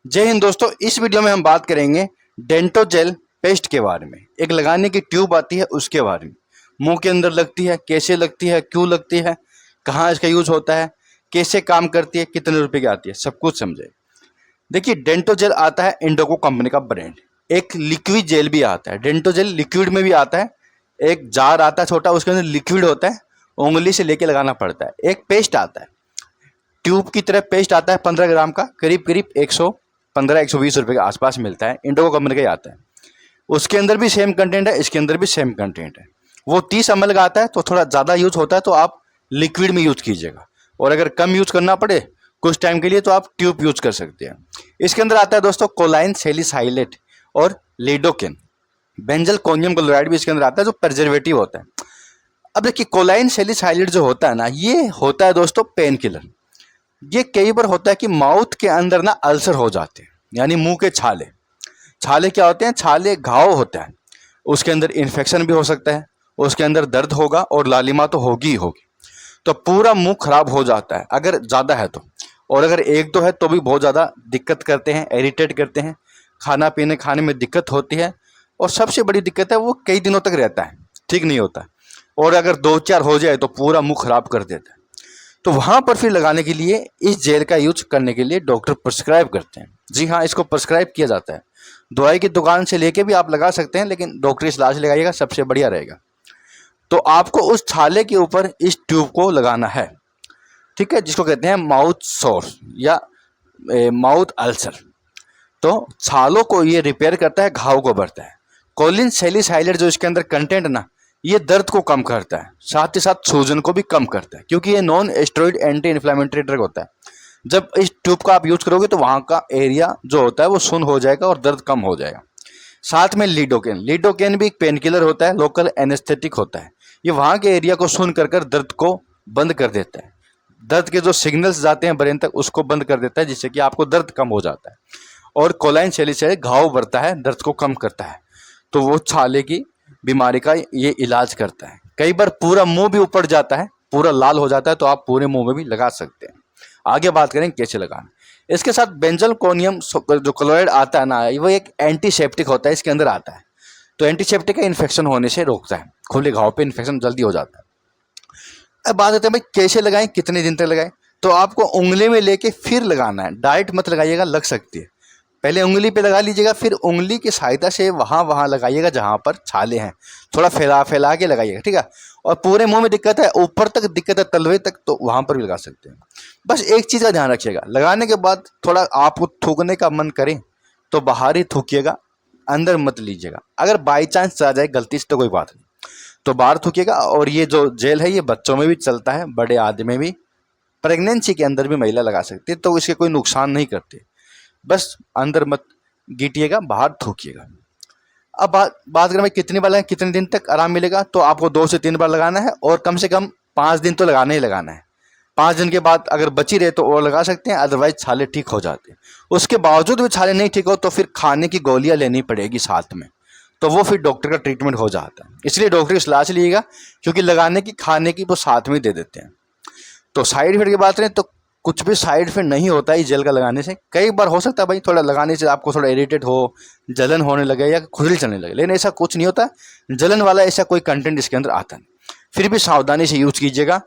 जय हिंद दोस्तों, इस वीडियो में हम बात करेंगे डेंटो जेल पेस्ट के बारे में। एक लगाने की ट्यूब आती है उसके बारे में, मुंह के अंदर लगती है, कैसे लगती है, क्यों लगती है, कहाँ इसका यूज होता है, कैसे काम करती है, कितने रुपए की आती है, सब कुछ समझे। देखिए, डेंटो जेल आता है इंडोको कंपनी का ब्रांड। एक लिक्विड जेल भी आता है, डेंटो जेल लिक्विड में भी आता है। एक जार आता है छोटा, उसके अंदर लिक्विड होता है, उंगली से लेके लगाना पड़ता है। एक पेस्ट आता है, ट्यूब की तरह पेस्ट आता है 15 ग्राम का, करीब करीब 115-120 रुपये के आसपास मिलता है, इंडोको कंपनी का ही आता है। उसके अंदर भी सेम कंटेंट है, इसके अंदर भी सेम कंटेंट है। वो 30 ml का आता है, तो थोड़ा ज़्यादा यूज होता है, तो आप लिक्विड में यूज कीजिएगा। और अगर कम यूज करना पड़े कुछ टाइम के लिए तो आप ट्यूब यूज कर सकते हैं। इसके अंदर आता है दोस्तों कोलाइन सैलिसाइलेट और लिडोकेन। बेंजल कोनियम क्लोराइड भी इसके अंदर आता है, जो प्रिजर्वेटिव होता है। अब देखिए, कोलाइन सैलिसाइलेट जो होता है ना, ये होता है दोस्तों पेन किलर। ये कई बार होता है कि माउथ के अंदर ना अल्सर हो जाते हैं, यानी मुंह के छाले। छाले क्या होते हैं? छाले घाव होता है, उसके अंदर इन्फेक्शन भी हो सकता है, उसके अंदर दर्द होगा और लालिमा तो होगी ही होगी। तो पूरा मुंह खराब हो जाता है अगर ज़्यादा है तो, और अगर एक दो है तो भी बहुत ज़्यादा दिक्कत करते हैं, इरिटेट करते हैं, खाना पीने खाने में दिक्कत होती है। और सबसे बड़ी दिक्कत है वो कई दिनों तक रहता है, ठीक नहीं होता। और अगर 2-4 हो जाए तो पूरा मुंह खराब कर देता है। तो वहाँ पर फिर लगाने के लिए इस जेल का यूज करने के लिए डॉक्टर प्रिस्क्राइब करते हैं। जी हाँ, इसको प्रिस्क्राइब किया जाता है। दवाई की दुकान से लेके भी आप लगा सकते हैं, लेकिन डॉक्टरी सलाह से लगाइएगा, सबसे बढ़िया रहेगा। तो आपको उस छाले के ऊपर इस ट्यूब को लगाना है, ठीक है, जिसको कहते हैं माउथ सोर या माउथ अल्सर। तो छालों को ये रिपेयर करता है, घाव को भरता है। कोलिन सैलिसाइलेट जो इसके अंदर कंटेंट ना, ये दर्द को कम करता है, साथ ही साथ सूजन को भी कम करता है, क्योंकि ये non steroid anti inflammatory drug होता है। जब इस ट्यूब का आप यूज करोगे तो वहाँ का एरिया जो होता है वो सुन्न हो जाएगा और दर्द कम हो जाएगा। साथ में लिडोकेन, लिडोकेन भी एक पेन किलर होता है, लोकल एनेस्थेटिक होता है। ये वहाँ के एरिया को सुन्न कर दर्द को बंद कर देता है। दर्द के जो सिग्नल्स जाते हैं ब्रेन तक, उसको बंद कर देता है, जिससे कि आपको दर्द कम हो जाता है। और कोलाइन सैलिसाइलेट घाव भरता है, दर्द को कम करता है। तो वो छाले की बीमारी का ये इलाज करता है। कई बार पूरा मुंह भी ऊपर जाता है, पूरा लाल हो जाता है, तो आप पूरे मुंह में भी लगा सकते हैं। आगे बात करें कैसे लगाना। इसके साथ बेंजल कोनियम जो क्लोराइड आता है ना, वो एक एंटीसेप्टिक होता है, इसके अंदर आता है। तो एंटीसेप्टिक का इन्फेक्शन होने से रोकता है, खुले घाव पे इन्फेक्शन जल्दी हो जाता है। अब बात करते हैं भाई कैसे लगाएं, कितने दिन तक लगाएं। तो आपको उंगली में लेके फिर लगाना है, डायरेक्ट मत लगाइएगा, लग सकती है। पहले उंगली पे लगा लीजिएगा, फिर उंगली की सहायता से वहाँ लगाइएगा जहाँ पर छाले हैं, थोड़ा फैला फैला के लगाइएगा, ठीक है। और पूरे मुंह में दिक्कत है, ऊपर तक दिक्कत है, तलवे तक, तो वहाँ पर भी लगा सकते हैं। बस एक चीज़ का ध्यान रखिएगा, लगाने के बाद थोड़ा आपको थूकने का मन करे तो बाहर ही थूकिएगा, अंदर मत लीजिएगा। अगर बाई चांस आ जाए गलती से तो कोई बात नहीं, तो बाहर थूकिएगा। और ये जो जेल है ये बच्चों में भी चलता है, बड़े आदमी में भी, प्रेगनेंसी के अंदर भी महिला लगा सकती है, तो इसके कोई नुकसान नहीं करते। बस अंदर मत गीटिएगा, बाहर थूकिएगा। अब बात करें भाई कितनी बार लगाएं, कितने दिन तक आराम मिलेगा। तो आपको 2 से 3 बार लगाना है, और कम से कम 5 दिन तो लगाना ही लगाना है। 5 दिन के बाद अगर बची रहे तो और लगा सकते हैं, अदरवाइज छाले ठीक हो जाते हैं। उसके बावजूद भी छाले नहीं ठीक हो तो फिर खाने की गोलियां लेनी पड़ेगी साथ में, तो वो फिर डॉक्टर का ट्रीटमेंट हो जाता है। इसलिए डॉक्टर की सलाह से लीजिएगा, क्योंकि लगाने की खाने की वो साथ में दे देते हैं। तो साइड इफेक्ट की बात करें तो कुछ भी साइड इफेक्ट नहीं होता है जेल का लगाने से। कई बार हो सकता है भाई थोड़ा लगाने से आपको थोड़ा इरिटेट हो, जलन होने लगे या खुजली चलने लगे, लेकिन ऐसा कुछ नहीं होता। जलन वाला ऐसा कोई कंटेंट इसके अंदर आता नहीं। फिर भी सावधानी से यूज कीजिएगा,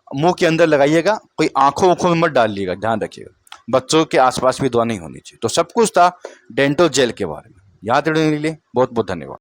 मुंह के अंदर लगाइएगा, कोई आंखों में मत डालिएगा, ध्यान रखिएगा। बच्चों के आसपास भी दवा नहीं होनी चाहिए। तो सब कुछ था डेंटो जेल के बारे में। याद रखने के लिए बहुत बहुत धन्यवाद।